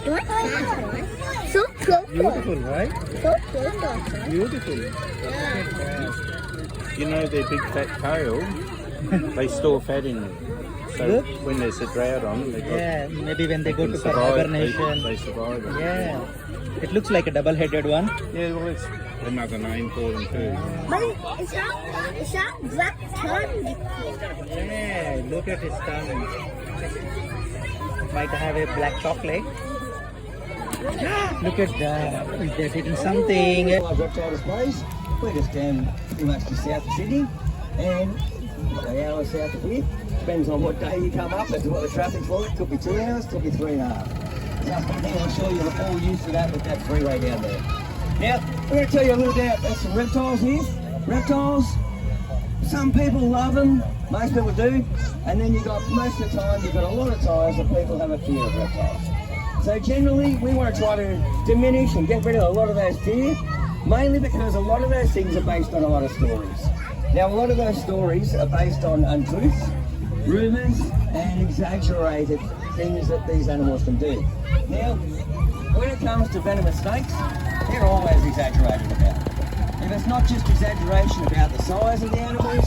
What's that one? So cute. Beautiful, right? So cute. Beautiful. Yeah. You know their big fat tail, they store fat in them. So Look. when there's a drought on, they got, Yeah, maybe when they go can to survive, hibernation. they survive it. Yeah. It looks like a double-headed one. Yeah, well, it's another name for them too. But it's not black tongue. Yeah, look at his tongue. Might have a black chocolate. Look at that. They're eating something. Reptile displays. We're just down pretty much just south of Sydney and an hour south of here. Depends on what day you come up as to what the traffic's like. Could be 2 hours, could be 3.5. Just one thing, I'm sure you're all used to that with that freeway down there. Now, I'm going to tell you a little bit about some reptiles here. Reptiles, some people love them, most people do, and then most of the time, you've got a lot of times that people have a fear of reptiles. So generally, we want to try to diminish and get rid of a lot of those fear, mainly because a lot of those things are based on a lot of stories. Now, a lot of those stories are based on untruths, rumours, and exaggerated things that these animals can do. Now, when it comes to venomous snakes, they're always exaggerated about. If it's not just exaggeration about the size of the animals,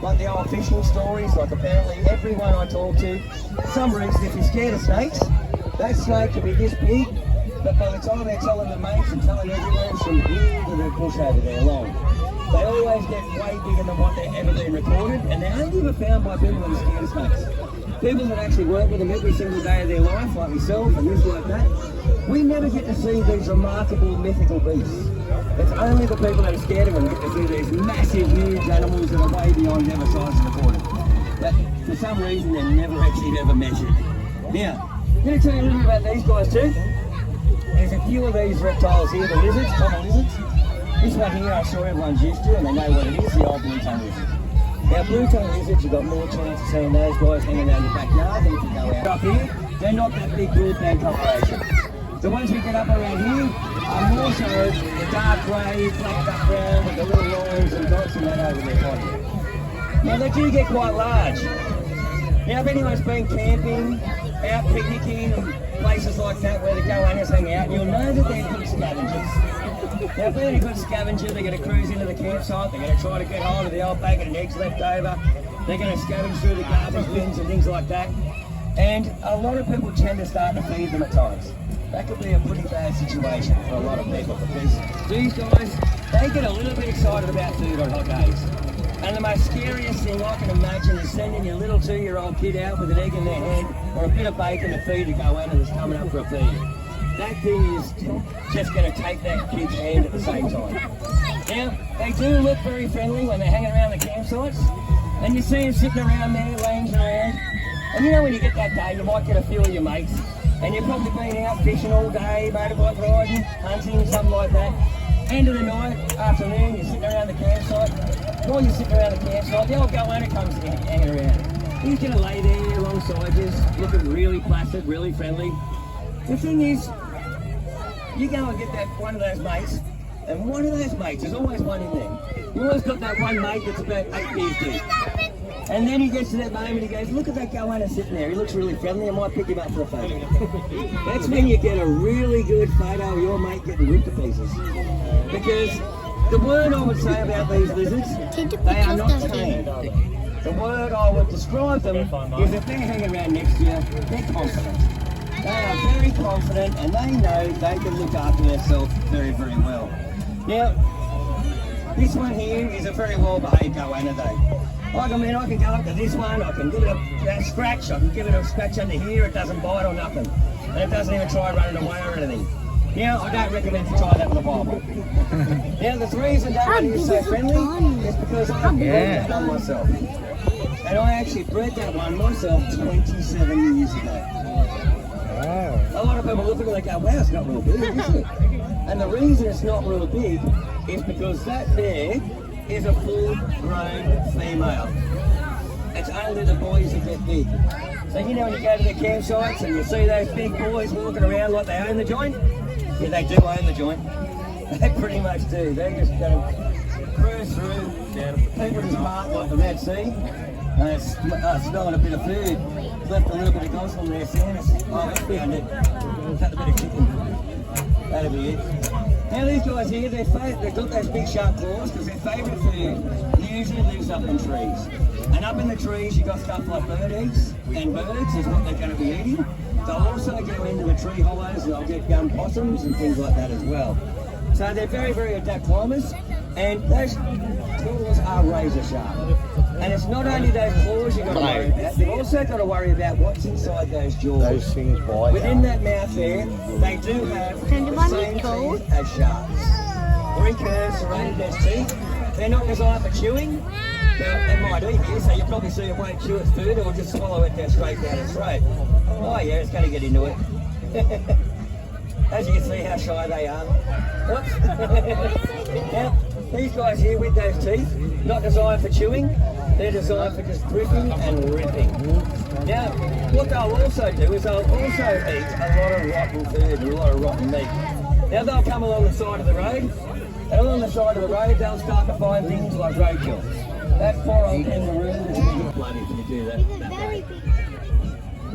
like the old fishing stories, like apparently everyone I talk to, for some reason, if you're scared of snakes, that snake can be this big, but by the time they're telling the mates and telling everyone it's from here to the bush over there long, they always get way bigger than what they've ever been recorded, and they're only ever found by people that are scared of snakes. People that actually work with them every single day of their life, like myself and this like that, we never get to see these remarkable mythical beasts. It's only the people that are scared of them get to see these massive, huge animals that are way beyond ever size recorded. But for some reason, they're never actually ever measured. Now, I'm going to tell you a little bit about these guys too. There's a few of these reptiles here, the lizards, common lizards. This one here I'm sure everyone's used to and they know what it is, the old blue-tongue lizard. Now blue-tongue lizards, you've got more chance of seeing those guys hanging around your backyard than if you go out. Up here, they're not that big broadband coloration. The ones we get up around here are more so the dark grey, black background with the little lines and dots and that over their body. Now they do get quite large. Now if anyone's been camping, out picnicking and places like that where the goannas hang out, you'll know that they're good scavengers. Now if they're a good scavenger, they're going to cruise into the campsite, they're going to try to get hold of the old packet of eggs left over, they're going to scavenge through the garbage bins and things like that. And a lot of people tend to start to feed them at times. That could be a pretty bad situation for a lot of people because these guys, they get a little bit excited about food on hot days. And the most scariest thing I can imagine is sending your little 2-year-old kid out with an egg in their hand or a bit of bacon to feed a goanna that's coming up for a feed. That thing is just going to take that kid's hand at the same time. Now, they do look very friendly when they're hanging around the campsites. And you see them sitting around there, lounging around. And you know when you get that day, you might get a few of your mates. And you've probably been out fishing all day, motorbike riding, hunting, something like that. End of the night, afternoon, you're sitting around the campsite. While you're sitting around the campsite, the old goanna comes hanging around. He's going to lay there alongside you, looking really placid, really friendly. The thing is, you go and get that one of those mates, and one of those mates, there's always one in there. You always got that one mate that's about 8 years deep. And then he gets to that moment, he goes, look at that goanna sitting there, he looks really friendly, I might pick him up for a photo. That's when you get a really good photo of your mate getting ripped to pieces. Because the word I would say about these lizards, they are not tame. The word I would describe them is if they're hanging around next to you, they're confident. They are very confident and they know they can look after themselves very, very well. Now, this one here is a very well-behaved goanna though. I can go up to this one, I can give it a scratch, I can give it a scratch under here, it doesn't bite or nothing. And it doesn't even try running away or anything. Now, I don't recommend to try that with a wild one. Now, the reason that one is so friendly is because I bred that one myself. And I actually bred that one myself 27 years ago. Wow. A lot of people look at it and they go, wow, it's not real big, is it? And the reason it's not real big is because that there is a full-grown female. It's only the boys that get big. So you know when you go to the campsites and you see those big boys walking around like they own the joint? Yeah, they do own the joint. They pretty much do. They're just going to cruise through. People just mark like the Red Sea. It's smelling a bit of food. Left a little bit of gosling there, Sam. Oh, that's found it. Cut a bit of chicken. That'll be it. Now these guys here, they've got those big sharp claws because their favourite food usually lives up in trees. And up in the trees you've got stuff like bird eggs and birds is what they're going to be eating. They'll also go into the tree hollows and they'll get young possums and things like that as well. So they're very, very adept climbers, and those claws are razor sharp. And it's not only those claws you've got to worry about, you've also got to worry about what's inside those jaws. Those things bite. Within that mouth there, they do have the same teeth as sharks. Three curves surrounded as teeth. They're not designed for chewing. Now, they might eat you, so you'll probably see it won't chew its food or just swallow it down straight down its throat. Oh yeah, it's going to get into it. As you can see how shy they are. Whoops. Now, these guys here with those teeth, not designed for chewing, they're designed for just gripping and ripping. Now, what they'll also do is they'll also eat a lot of rotten food and a lot of rotten meat. Now they'll come along the side of the road, and along the side of the road they'll start to find things like roadkill. That poor old kangaroo is going to get bloody if you do that way.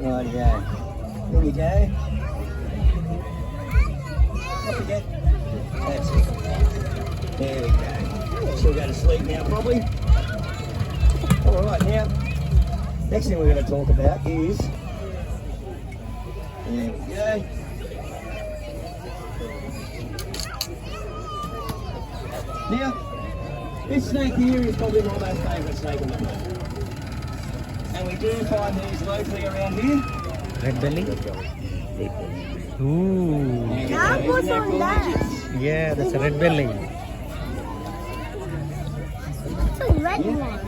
Rightio. Here we go. Up again. That's it. There we go. She'll go to sleep now probably. Alright, now, next thing we're going to talk about is, there we go. Now, this snake here is probably my most favourite snake in the world. And we do find these locally around here. Red belly? Ooh. That was on that. Yeah, that's a red belly. It's a red one.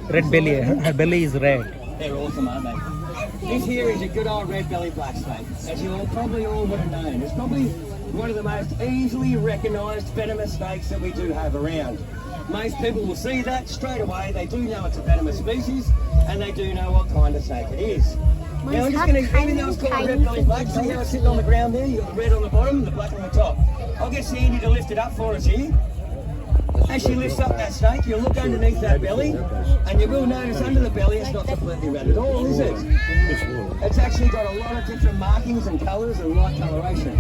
Red belly, her belly is red. They're awesome, aren't they? This here is a good old red belly black snake, as you all probably all would have known. It's probably one of the most easily recognised venomous snakes that we do have around. Most people will see that straight away. They do know it's a venomous species, and they do know what kind of snake it is. Now I'm just going to, even though it's called a red belly black, see how it's sitting on the ground there? You've got the red on the bottom and the black on the top. I'll get Sandy to lift it up for us here. As she lifts up that snake, you'll look underneath that belly, and you will notice under the belly it's not completely red at all, is it? It's actually got a lot of different markings and colours and light coloration.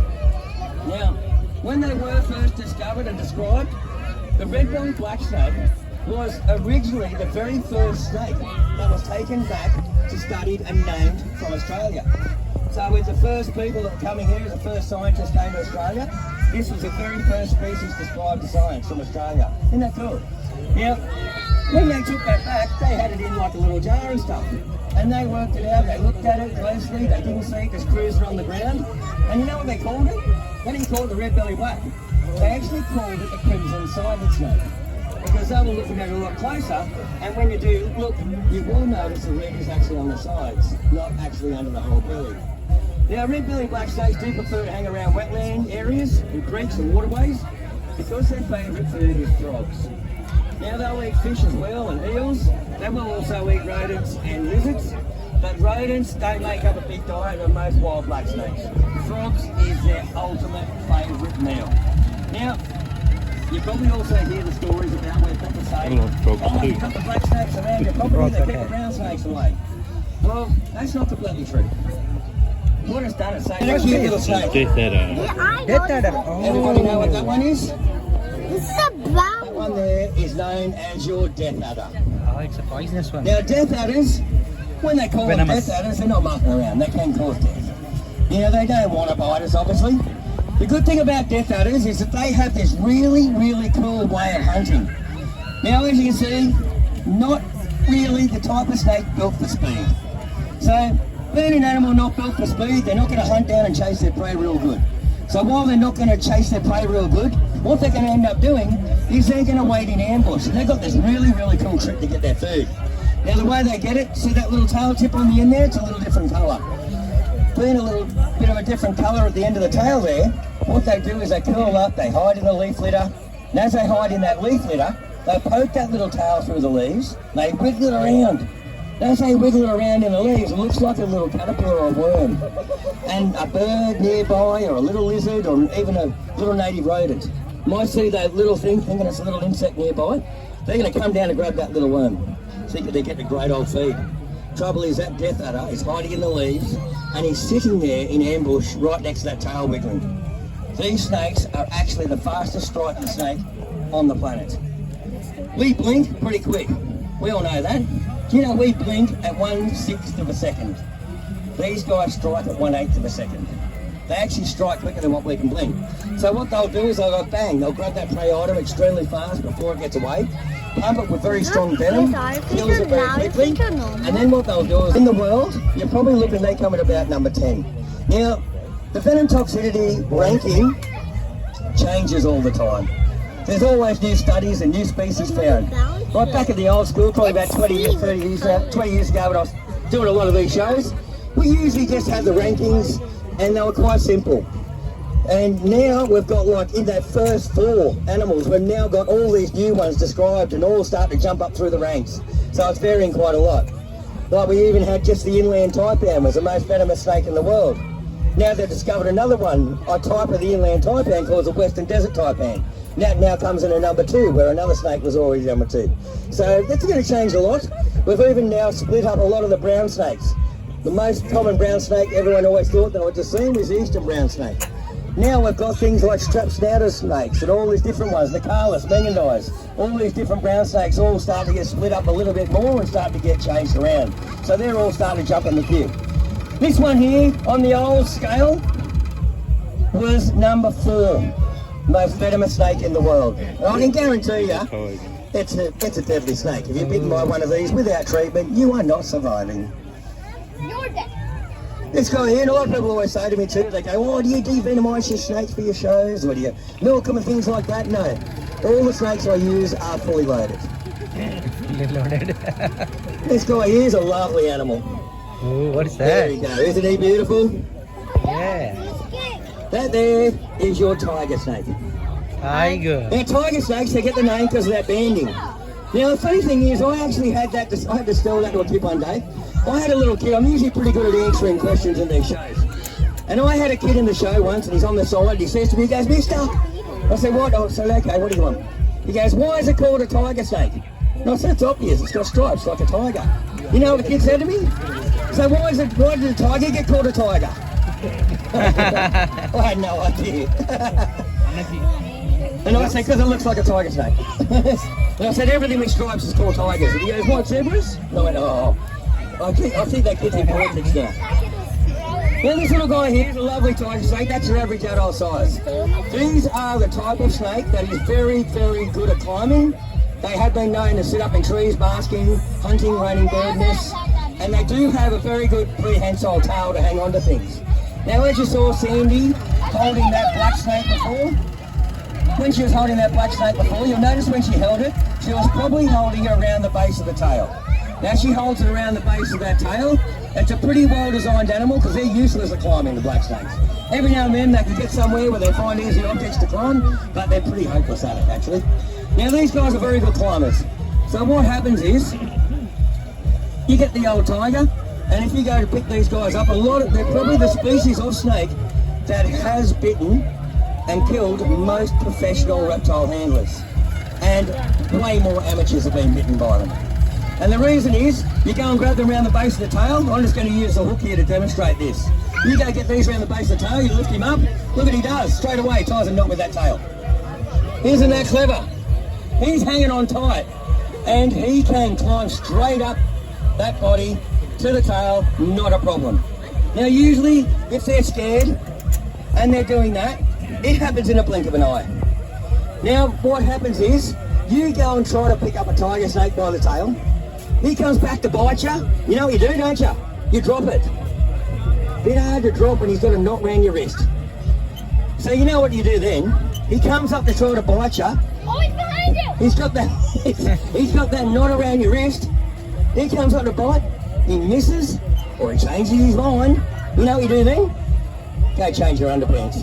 Now, when they were first discovered and described, the red-bellied black snake was originally the very first snake that was taken back to studied and named from Australia. So with the first people that were coming here, the first scientists came to Australia, this was the very first species described to science from Australia. Isn't that cool? Now, when they took that back, they had it in like a little jar and stuff. And they worked it out, they looked at it closely, they didn't see it just cruising on the ground. And you know what they called it? They didn't call it the red belly black. They actually called it the crimson-sided snake. Because they were looking at it a lot closer, and when you do look, you will notice the red is actually on the sides, not actually under the whole belly. Now, red-bellied black snakes do prefer to hang around wetland areas, and creeks and waterways, because their favourite food is frogs. Now, they'll eat fish as well, and eels. They will also eat rodents and lizards, but rodents don't make up a big diet of most wild black snakes. Frogs is their ultimate favourite meal. Now, you probably also hear the stories about where people say, oh, you've got the black snakes around your property, they keep the brown snakes away. Well, that's not completely true. What it's done is say, that's a cute little snake. Death adder. Yeah, I Death know. adder. Oh. Everybody know what that one is? This is a brown That one there is known as your death adder. Oh, it's a poisonous one. Now, death adders, when they call them Venomous. death adders, they're not mucking around. They can cause death. You know, they don't want to bite us, obviously. The good thing about death adders is that they have this really, really cool way of hunting. Now, as you can see, not really the type of snake built for speed. So, being an animal not built for speed, they're not going to hunt down and chase their prey real good. So while they're not going to chase their prey real good, what they're going to end up doing is they're going to wait in ambush. And they've got this really, really cool trick to get their food. Now the way they get it, see that little tail tip on the end there? It's a little different colour. Being a little bit of a different colour at the end of the tail there, what they do is they curl up, they hide in the leaf litter, and as they hide in that leaf litter, they poke that little tail through the leaves, they wiggle it around. As they wiggle it around in the leaves, it looks like a little caterpillar or a worm. And a bird nearby, or a little lizard, or even a little native rodent might see that little thing thinking it's a little insect nearby. They're going to come down and grab that little worm. thinking they're getting a great old feed. Trouble is that death adder is hiding in the leaves and he's sitting there in ambush right next to that tail wiggling. These snakes are actually the fastest striking snake on the planet. We blink pretty quick. We all know that. Do you know we blink at 1/6 of a second? These guys strike at 1/8 of a second. They actually strike quicker than what we can blink. So what they'll do is they'll go bang, they'll grab that prey item extremely fast before it gets away, pump it with very strong venom, kills it very quickly, and then what they'll do is, in the world, you're probably looking, they come at about number 10. Now, the venom toxicity ranking changes all the time. There's always new studies and new species found. Right back at the old school, probably about 20 years, 30 years, 20 years ago when I was doing a lot of these shows, we usually just had the rankings and they were quite simple. And now we've got, like, in that first 4 animals, we've now got all these new ones described and all starting to jump up through the ranks. So it's varying quite a lot. Like we even had just the inland taipan was the most venomous snake in the world. Now they've discovered another one, a type of the inland taipan called the western desert taipan. That now comes in at number 2, where another snake was already number 2. So that's going to change a lot. We've even now split up a lot of the brown snakes. The most common brown snake everyone always thought they would just seen was the eastern brown snake. Now we've got things like strap snouter snakes and all these different ones, the Nicalis, Mangandais, all these different brown snakes all starting to get split up a little bit more and starting to get changed around. So they're all starting to jump in the queue. This one here on the old scale was number 4, most venomous snake in the world. And I can guarantee you, it's a deadly snake. If you're bitten by one of these without treatment, you are not surviving. You're dead. This guy here, and a lot of people always say to me too, they go, oh, do you devenomize your snakes for your shows? Or do you milk them and things like that? No. All the snakes I use are fully loaded. Loaded. This guy here is a lovely animal. Ooh, what is that? There you go. Isn't he beautiful? Yeah. That there is your tiger snake. Tiger. Now, tiger snakes, they get the name because of that banding. Now, the funny thing is, I actually had that, I had to tell that to a kid one day. I had a little kid, I'm usually pretty good at answering questions in these shows. And I had a kid in the show once, and he's on the side, and he says to me, he goes, mister. I said, what? I said, okay, what do you want? He goes, why is it called a tiger snake? And I said, it's obvious, it's got stripes like a tiger. You know what the kid said to me? So why did a tiger get called a tiger? I had no idea. And I said, because it looks like a tiger snake. And I said, everything with stripes is called tigers. And he goes, what, zebras? And I went, oh. I think that kid's in politics now. Now this little guy here is a lovely tiger snake. That's your average adult size. These are the type of snake that is very, very good at climbing. They have been known to sit up in trees, basking, hunting, raining bird nests, and they do have a very good prehensile tail to hang on to things. Now as you saw Sandy holding that black snake before, when she was holding that black snake before, you'll notice when she held it, she was probably holding it around the base of the tail. Now she holds it around the base of that tail. It's a pretty well-designed animal because they're useless at climbing, the black snakes. Every now and then they can get somewhere where they find easy objects to climb, but they're pretty hopeless at it actually. Now these guys are very good climbers. So what happens is, you get the old tiger, and if you go to pick these guys up, they're probably the species of snake that has bitten and killed most professional reptile handlers. And way more amateurs have been bitten by them. And the reason is, you go and grab them around the base of the tail. I'm just going to use the hook here to demonstrate this. You go get these around the base of the tail, you lift him up, look what he does, straight away ties a knot with that tail. Isn't that clever? He's hanging on tight, and he can climb straight up that body to the tail, not a problem. Now usually, if they're scared, and they're doing that, it happens in a blink of an eye. Now what happens is, you go and try to pick up a tiger snake by the tail, he comes back to bite you. You know what you do, don't you? You drop it. Bit hard to drop when he's got a knot around your wrist. So you know what you do then? He comes up to try to bite you. Oh, he's behind you! He's got that knot around your wrist. He comes up to bite. He misses, or he changes his mind. You know what you do then? Go change your underpants.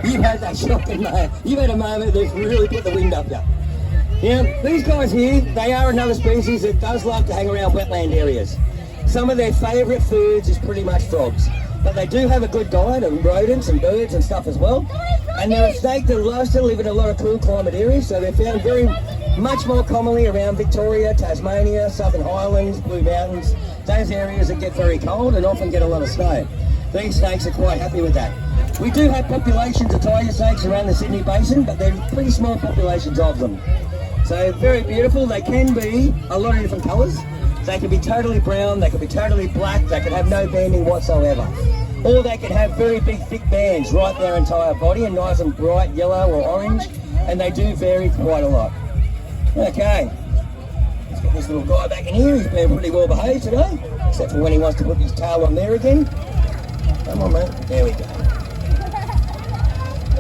You've had that shocking moment. You've had a moment that's really put the wind up you. Now, these guys here, they are another species that does love to hang around wetland areas. Some of their favourite foods is pretty much frogs. But they do have a good diet of rodents and birds and stuff as well. And they're a snake that loves to live in a lot of cool climate areas, so they're found very much more commonly around Victoria, Tasmania, Southern Highlands, Blue Mountains, those areas that get very cold and often get a lot of snow. These snakes are quite happy with that. We do have populations of tiger snakes around the Sydney Basin, but they're pretty small populations of them. So very beautiful. They can be a lot of different colours. They can be totally brown, they can be totally black, they can have no banding whatsoever. Or they can have very big thick bands right their entire body and nice and bright yellow or orange, and they do vary quite a lot. Okay, let's get this little guy back in here. He's been pretty well behaved today, except for when he wants to put his tail on there again. Come on, mate. There we go.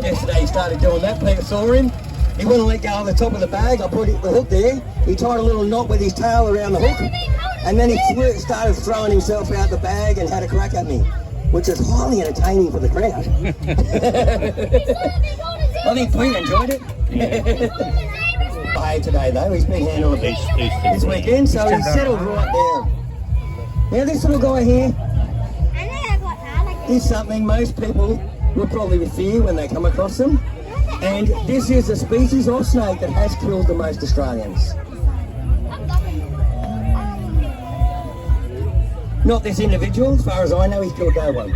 Yesterday he started doing that. Peter saw him. He wouldn't let go of the top of the bag. I put the hook there. He tied a little knot with his tail around the hook, and then he started throwing himself out the bag and had a crack at me, which is highly entertaining for the crowd. I think Pete enjoyed it. Behaved today though. He's been handled a bit this weekend, so he's settled right down. Now this little guy here is something most people would probably fear when they come across them. And this is a species of snake that has killed the most Australians. Not this individual, as far as I know, he's killed no one.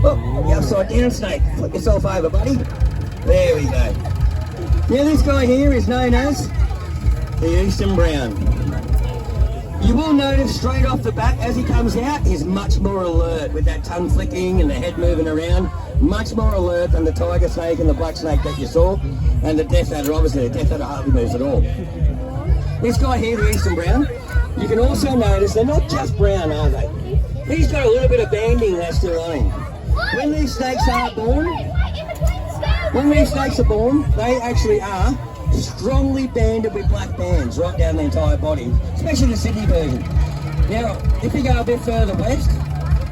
Oh, the upside down snake. Flip yourself over, buddy. There we go. Now this guy here is known as the Eastern Brown. You will notice straight off the bat as he comes out, he's much more alert with that tongue flicking and the head moving around. Much more alert than the tiger snake and the black snake that you saw, and the death adder. Obviously the death adder hardly moves at all. This guy here, the Eastern Brown, you can also notice they're not just brown, are they? He's got a little bit of banding that's still on him. When these snakes are born, they actually are strongly banded with black bands right down the entire body, especially the Sydney version. Now, if you go a bit further west,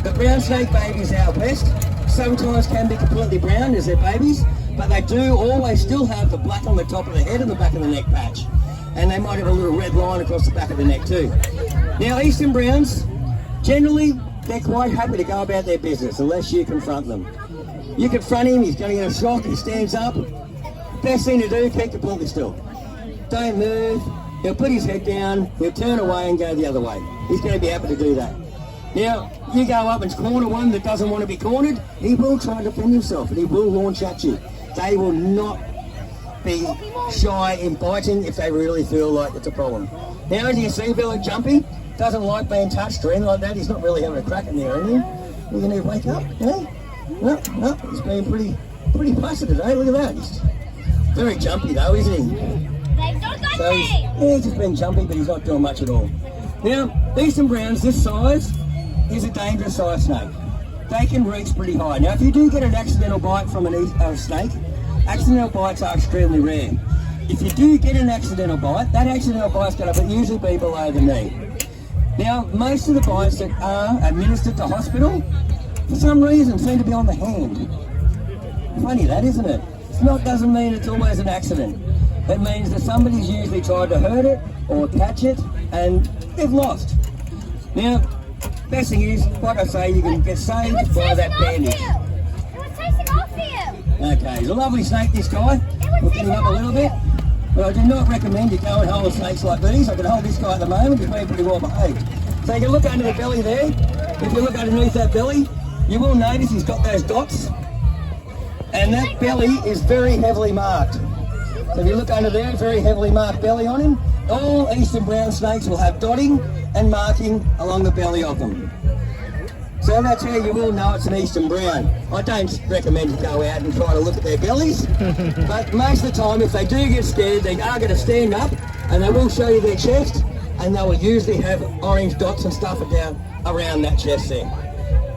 the brown snake babies out west sometimes can be completely brown as their babies, but they do always still have the black on the top of the head and the back of the neck patch. And they might have a little red line across the back of the neck too. Now, Eastern Browns, generally, they're quite happy to go about their business unless you confront them. You confront him, he's going to get a shock, he stands up. Best thing to do, keep completely still. Don't move. He'll put his head down, he'll turn away and go the other way. He's going to be happy to do that. Now, you go up and corner one that doesn't want to be cornered, he will try to defend himself and he will launch at you. They will not be shy in biting if they really feel like it's a problem. Now, as you can see, Billy jumping, doesn't like being touched or anything like that. He's not really having a crack in there, are you? You're going to wake up, eh? No, he's been pretty placid today. Look at that. He's very jumpy though, isn't he? So he's just been jumpy, but he's not doing much at all. Now, Eastern Browns, this size, is a dangerous size snake. They can reach pretty high. Now, if you do get an accidental bite from a snake, accidental bites are extremely rare. If you do get an accidental bite, that accidental bite's going to usually be below the knee. Now, most of the bites that are administered to hospital, for some reason, seem to be on the hand. Funny that, isn't it? Doesn't mean it's always an accident. It means that somebody's usually tried to hurt it or catch it, and they've lost. Now, best thing is, like I say, you can get saved by that bandage. Okay, he's a lovely snake, this guy. We'll get him up a little bit. But I do not recommend you go and hold snakes like these. I can hold this guy at the moment, he's been pretty well behaved. So you can look under the belly there. If you look underneath that belly, you will notice he's got those dots. And that belly is very heavily marked. So if you look under there, very heavily marked belly on him. All Eastern Brown snakes will have dotting and marking along the belly of them. So that's how you will know it's an Eastern Brown. I don't recommend you go out and try to look at their bellies, but most of the time if they do get scared, they are going to stand up and they will show you their chest, and they will usually have orange dots and stuff down around that chest there.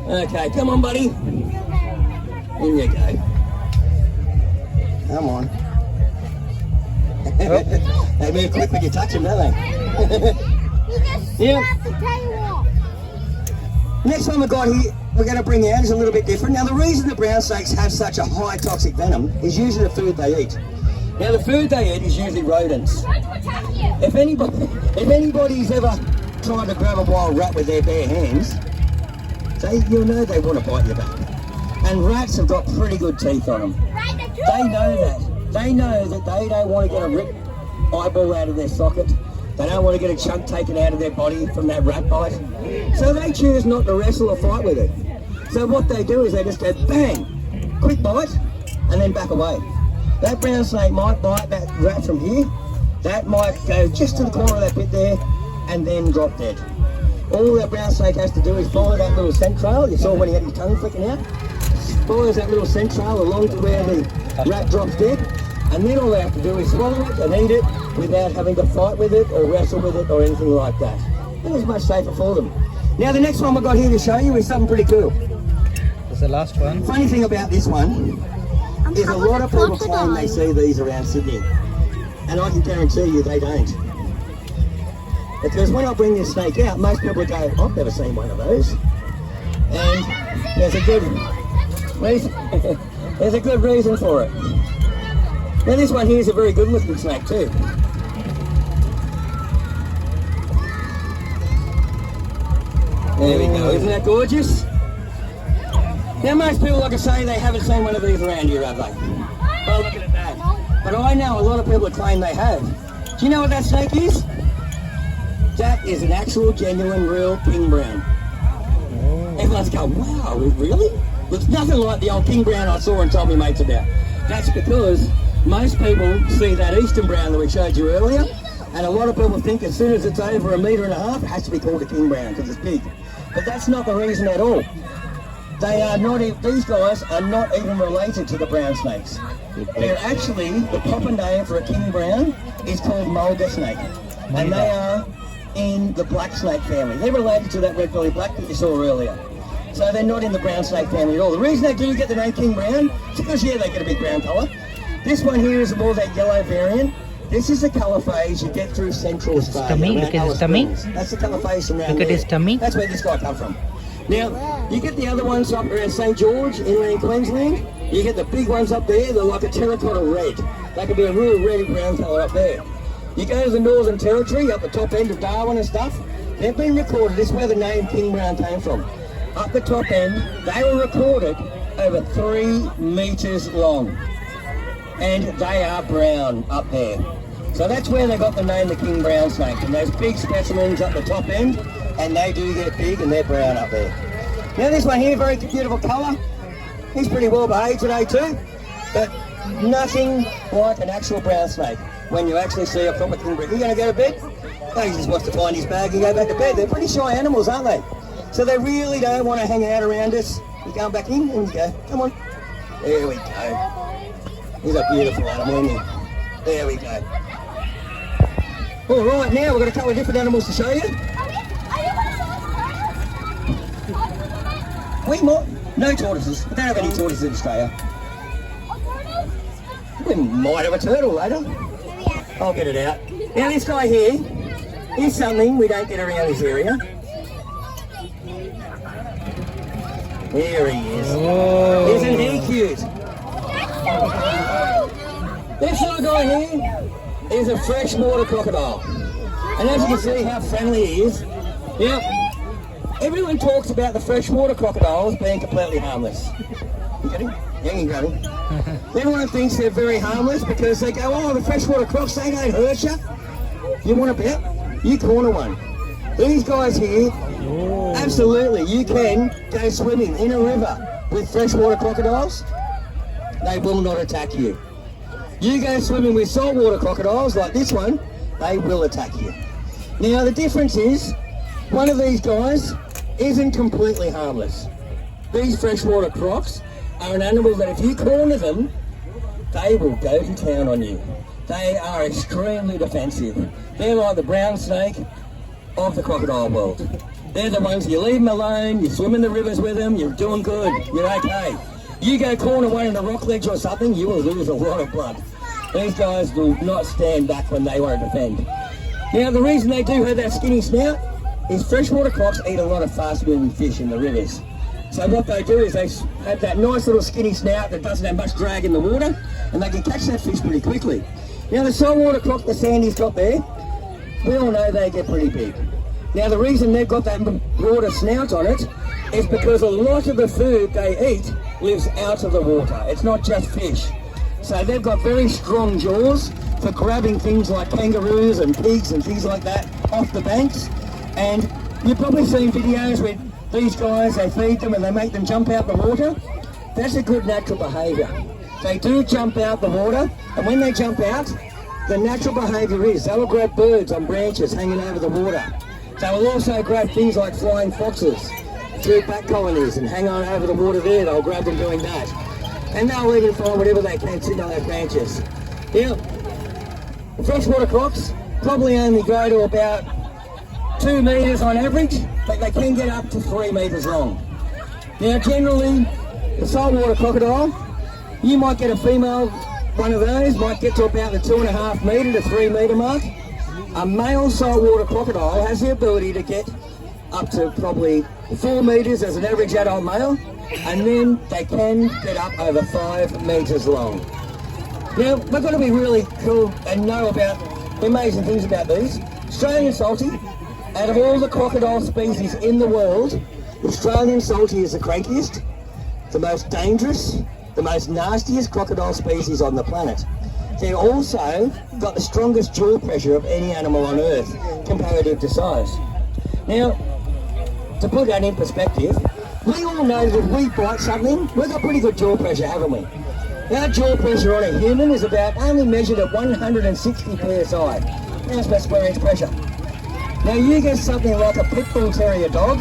Okay, come on buddy. In you go. Come on. They move quick when you touch them, don't they? Yeah. Next one we've got here, we're going to bring out is a little bit different. Now the reason the brown snakes have such a high toxic venom is usually the food they eat. Now the food they eat is usually rodents. If anybody's ever tried to grab a wild rat with their bare hands, you'll know they want to bite your back. And rats have got pretty good teeth on them. They know that. They know that they don't want to get a ripped eyeball out of their socket. They don't want to get a chunk taken out of their body from that rat bite. So they choose not to wrestle or fight with it. So what they do is they just go bang, quick bite, and then back away. That brown snake might bite that rat from here. That might go just to the corner of that bit there and then drop dead. All that brown snake has to do is follow that little scent trail. You saw when he had his tongue flicking out. Follows that little scent trail along to where the rat drops dead. And then all they have to do is swallow it and eat it without having to fight with it or wrestle with it or anything like that. It is much safer for them. Now the next one we've got here to show you is something pretty cool. That's the last one. Funny thing about this one is a lot of people claim they see these around Sydney. And I can guarantee you they don't. Because when I bring this snake out, most people go, I've never seen one of those. And there's a good reason, there's a good reason for it. Now this one here is a very good looking snake too. There we go, isn't that gorgeous? Now most people, like I say, they haven't seen one of these around here, have they? Well, look at that. But I know a lot of people that claim they have. Do you know what that snake is? That is an actual, genuine, real king brown. Everyone's going, wow, really? Looks nothing like the old king brown I saw and told me mates about. That's because most people see that eastern brown that we showed you earlier, and a lot of people think as soon as it's over 1.5 meters, it has to be called a king brown because it's big. But that's not the reason at all. They are not, these guys are not even related to the brown snakes. They're actually, the proper name for a king brown is called mulga snake. And they are in the black snake family. They're related to that red belly black that you saw earlier. So they're not in the brown snake family at all. The reason they do get the name king brown is because, yeah, they get a big brown colour. This one here is more that yellow variant. This is the colour phase you get through Central Australia. Tummy, look at his tummy. That's the colour phase from around Look at his tummy. That's where this guy come from. Now, you get the other ones up around St George, in Queensland. You get the big ones up there, they're like a terracotta red. They can be a real red brown colour up there. You go to the Northern Territory, up the top end of Darwin and stuff, they've been recorded. This is where the name King Brown came from. Up the top end, they were recorded over 3 meters long. And they are brown up there. So that's where they got the name the King Brown snake. And those big specimens up the top end, and they do get big and they're brown up there. Now this one here, very beautiful colour. He's pretty well behaved today too, but nothing like an actual brown snake when you actually see a proper king brown. You going to go to bed? No, he just wants to find his bag and go back to bed. They're pretty shy animals, aren't they? So they really don't want to hang out around us. You're going back in, and you go, come on. There we go. He's a beautiful animal, isn't he? There we go. All right, now we've got a couple of different animals to show you. We might, no tortoises. We don't have any tortoises in Australia. We might have a turtle later. I'll get it out. Now this guy here is something we don't get around this area. There he is. Whoa. Isn't he cute? This little guy here is a freshwater crocodile. And as you can see how friendly he is. Now, everyone talks about the freshwater crocodiles being completely harmless. You get him? Yeah, you got him. Everyone thinks they're very harmless because they go, oh, the freshwater crocs, they don't hurt you. You want a bet? You corner one. These guys here, absolutely, you can go swimming in a river with freshwater crocodiles. They will not attack you. You go swimming with saltwater crocodiles like this one, they will attack you. Now the difference is, one of these guys isn't completely harmless. These freshwater crocs are an animal that if you corner them, they will go to town on you. They are extremely defensive. They're like the brown snake of the crocodile world. They're the ones you leave them alone, you swim in the rivers with them, you're doing good, you're okay. You go corner one in a rock ledge or something, you will lose a lot of blood. These guys will not stand back when they want to defend. Now the reason they do have that skinny snout is freshwater crocs eat a lot of fast moving fish in the rivers. So what they do is they have that nice little skinny snout that doesn't have much drag in the water, and they can catch that fish pretty quickly. Now the saltwater croc that Sandy's got there, we all know they get pretty big. Now the reason they've got that broader snout on it is because a lot of the food they eat lives out of the water. It's not just fish. So they've got very strong jaws for grabbing things like kangaroos and pigs and things like that off the banks. And you've probably seen videos where these guys, they feed them and they make them jump out the water. That's a good natural behaviour. They do jump out the water, and when they jump out, the natural behaviour is they will grab birds on branches hanging over the water. They will also grab things like flying foxes through bat colonies and hang on over the water there. They'll grab them doing that. And they'll even find whatever they can sitting on those branches. Now, freshwater crocs probably only go to about 2 metres on average, but they can get up to 3 metres long. Now, generally, the saltwater crocodile, you might get a female one of those, might get to about the 2.5 metre to 3 metre mark. A male saltwater crocodile has the ability to get up to probably 4 metres as an average adult male, and then they can get up over 5 metres long. Now, we've got to be really cool and know about the amazing things about these. Australian salty, out of all the crocodile species in the world, Australian salty is the crankiest, the most dangerous, the most nastiest crocodile species on the planet. They've also got the strongest jaw pressure of any animal on Earth, comparative to size. Now, to put that in perspective, we all know that if we bite something, we've got pretty good jaw pressure, haven't we? Our jaw pressure on a human is about only measured at 160 psi. That's per square inch pressure. Now you get something like a pit bull terrier dog,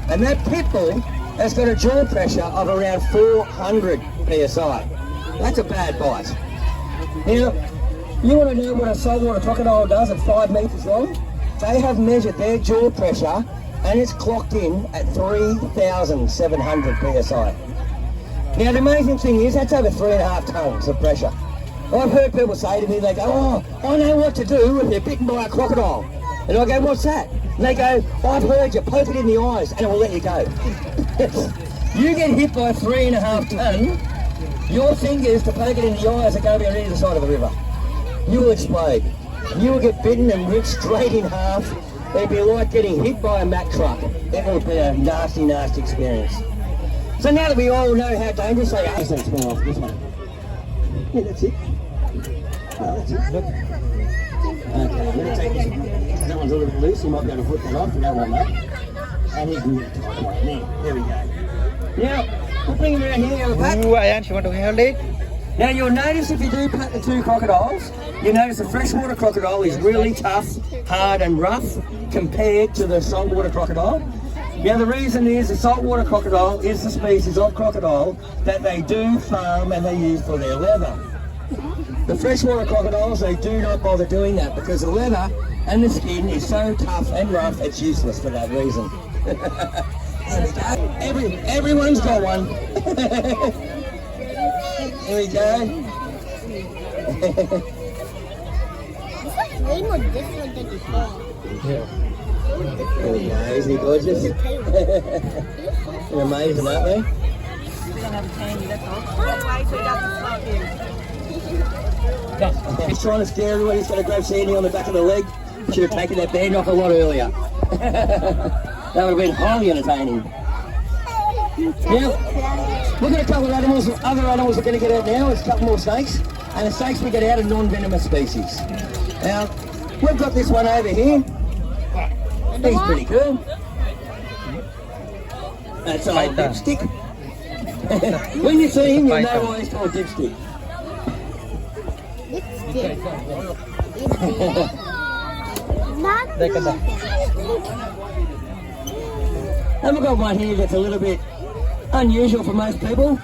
and that pit bull has got a jaw pressure of around 400 psi. That's a bad bite. Now, you want to know what a saltwater crocodile does at 5 metres long? They have measured their jaw pressure and it's clocked in at 3,700 psi. Now the amazing thing is that's over 3.5 tonnes of pressure. I've heard people say to me, they go, oh, I know what to do if you're bitten by a crocodile. And I go, what's that? And they go, I've heard you, poke it in the eyes and it will let you go. You get hit by 3.5 tonne, your fingers to poke it in the eyes are going to be on either side of the river. You will explode. You will get bitten and ripped straight in half. It'd be like getting hit by a Mack truck. That would be a nasty, nasty experience. So now that we all know how dangerous they are, let's spin off this one. Yeah, that's it. Oh, that's it. Look. Okay, I'm going to take this one. That one's a little bit loose, you might be able to put that off, you don't want that. And you can get it tight right now. There we go. Now, we'll bring him around here, Pat. Ooh, Ayan, you want to hold it? Now you'll notice if you do pat the two crocodiles, you notice the freshwater crocodile is really tough, hard and rough compared to the saltwater crocodile. Now the reason is the saltwater crocodile is the species of crocodile that they do farm and they use for their leather. The freshwater crocodiles, they do not bother doing that because the leather and the skin is so tough and rough it's useless for that reason. There we go. Everyone's got one. There we go. This one's way more different than before. Yeah. There we go. Isn't he gorgeous? They're amazing, aren't they? We don't have a candy, that's all. That's why we got the slot in. He's trying to scare everyone. He's going to grab Sandy on the back of the leg. Should have taken that band off a lot earlier. That would have been highly entertaining. Now, look at a couple of animals, other animals we're going to get out now. There's a couple more snakes. And the snakes we get out are non-venomous species. Now, we've got this one over here. He's pretty cool. That's a old dipstick. When you see him, you'll know why he's called dipstick. And we've got one here that's a little bit unusual for most people.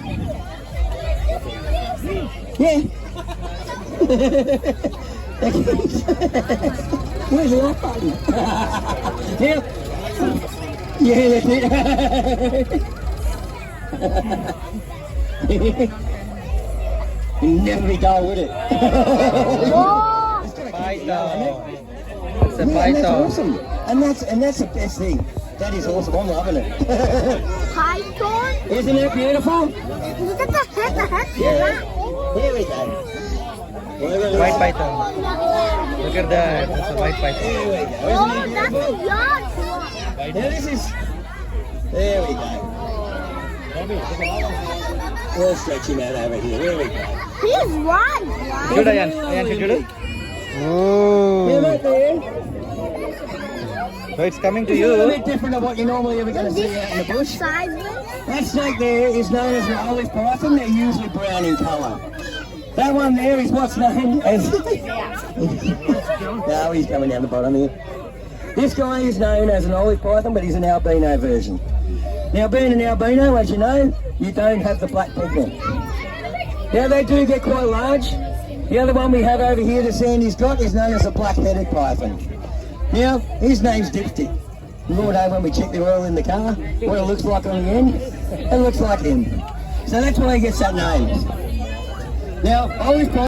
Yeah. Where's the off button? Yeah. Yeah, that's it. It'd never be dull, would it? Python. It's a Yeah, and that's python. awesome. And that's the best thing. That is awesome. I'm loving it. Python? Isn't it beautiful? Look at the head. Yeah. Here we go. White python. Look at that. It's a white python. Here we go. Oh, Isn't it that's beautiful? a yacht. Now this is. There we go. We'll stretch him out over here. There we go. He's one. చూడు ion చూడు. Yeah, Oh, right there. so it's coming to It's a little you. bit different to what you're normally ever going to see out in the bush. Sideways. That snake there is known as an olive python. They're usually brown in colour. That one there is what's known as... No, he's coming down the bottom here. This guy is known as an olive python, but he's an albino version. Now, being an albino, as you know, you don't have the black pigment. Now, they do get quite large. The other one we have over here that Sandy's got is known as a black-headed python. Now, his name's Dipstick. You know when we check the oil in the car, what it looks like on the end? It looks like him. So that's why he gets that name. Now, olive python